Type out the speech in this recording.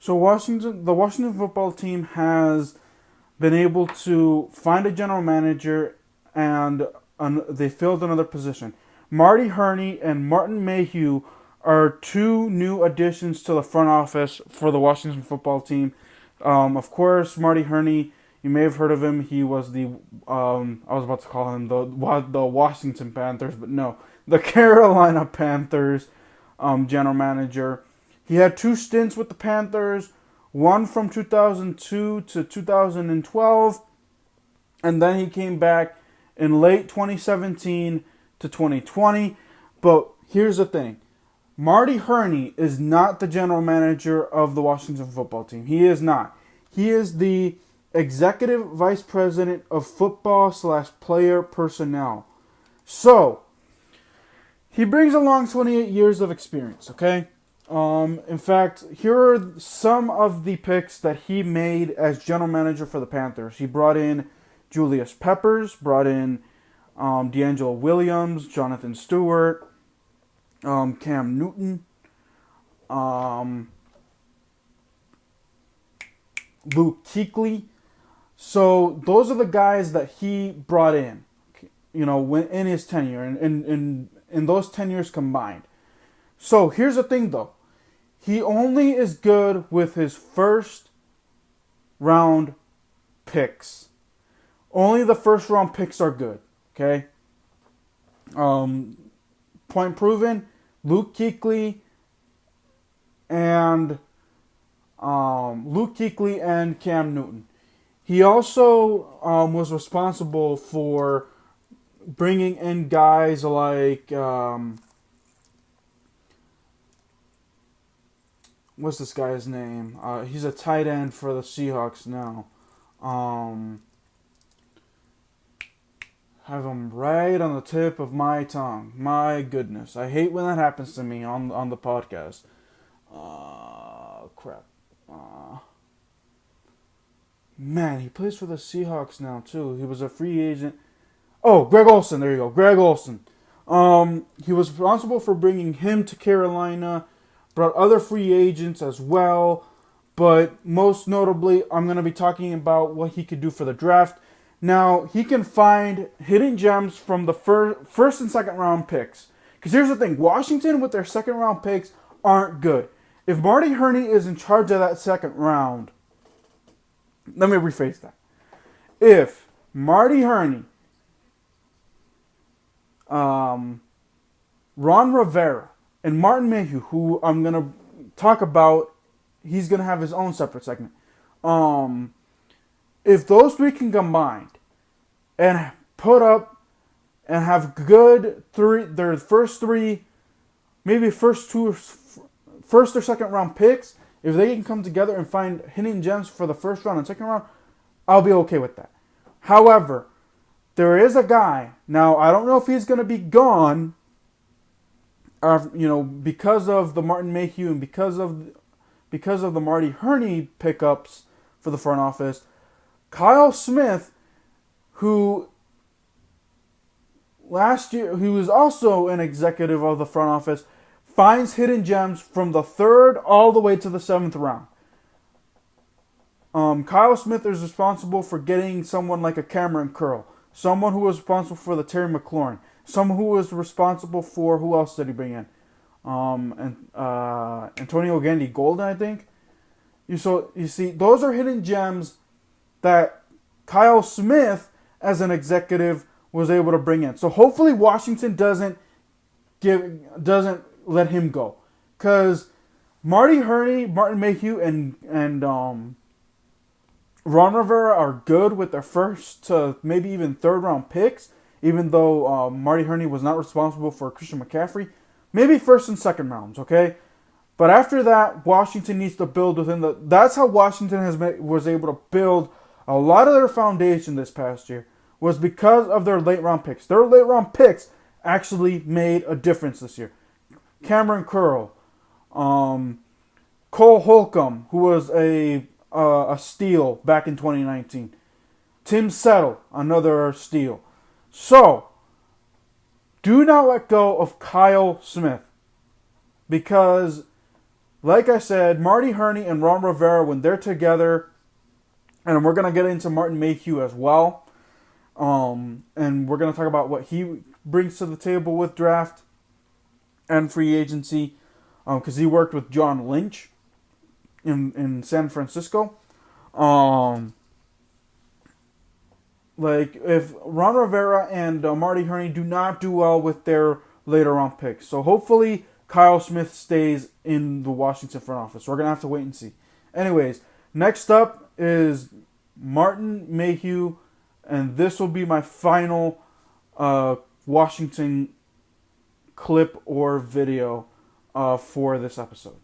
So the Washington football team has been able to find a general manager, and they filled another position. Marty Hurney and Martin Mayhew are two new additions to the front office for the Washington football team. Of course, Marty Hurney, you may have heard of him. He was I was about to call him the Washington Panthers, but no, the Carolina Panthers general manager. He had two stints with the Panthers, one from 2002 to 2012, and then he came back in late 2017 to 2020. But here's the thing. Marty Hurney is not the general manager of the Washington football team. He is not. He is the executive vice president of football / player personnel. So, he brings along 28 years of experience, okay? In fact, here are some of the picks that he made as general manager for the Panthers. He brought in Julius Peppers, brought in D'Angelo Williams, Jonathan Stewart, Cam Newton, Luke Kuechly. So those are the guys that he brought in, in his tenure, and in those 10 years combined. So here's the thing, though. He only is good with his first round picks. Only the first round picks are good, okay? Point proven, Luke Kuechly and Cam Newton. He also was responsible for bringing in guys like what's this guy's name? He's a tight end for the Seahawks now. Have him right on the tip of my tongue. My goodness, I hate when that happens to me on the podcast. Crap. Man, he plays for the Seahawks now too. He was a free agent. Oh, Greg Olsen. There you go, Greg Olsen. He was responsible for bringing him to Carolina. Brought other free agents as well, but most notably, I'm going to be talking about what he could do for the draft. Now, he can find hidden gems from the first and second round picks. Because here's the thing, Washington with their second round picks aren't good. If Marty Hurney is in charge of that second round, let me rephrase that. If Marty Hurney, Ron Rivera, and Martin Mayhew, who I'm going to talk about, he's going to have his own separate segment. If those three can combine and put up and have good their first three, maybe first or second round picks, if they can come together and find hidden gems for the first round and second round, I'll be okay with that. However, there is a guy, now I don't know if he's going to be gone, because of the Martin Mayhew and because of the Marty Hurney pickups for the front office. Kyle Smith, who last year, who was also an executive of the front office, finds hidden gems from the third all the way to the seventh round. Kyle Smith is responsible for getting someone like a Cameron Curl, someone who was responsible for the Terry McLaurin, someone who was responsible for, who else did he bring in? Antonio Gandy Golden, I think. You see, those are hidden gems that Kyle Smith, as an executive, was able to bring in. So hopefully Washington doesn't let him go, because Marty Hurney, Martin Mayhew, and Ron Rivera are good with their first to maybe even third round picks, even though Marty Hurney was not responsible for Christian McCaffrey. Maybe first and second rounds, okay? But after that, Washington needs to build within that's how Washington was able to build a lot of their foundation this past year, was because of their late round picks. Their late round picks actually made a difference this year. Cameron Curl, Cole Holcomb, who was a steal back in 2019. Tim Settle, another steal. So, do not let go of Kyle Smith, because like I said, Marty Hurney and Ron Rivera, when they're together, and we're going to get into Martin Mayhew as well. And we're going to talk about what he brings to the table with draft and free agency, because he worked with John Lynch in San Francisco. Like, if Ron Rivera and Marty Hurney do not do well with their later round picks. So hopefully Kyle Smith stays in the Washington front office. We're going to have to wait and see. Anyways, next up is Martin Mayhew, and this will be my final Washington clip or video for this episode.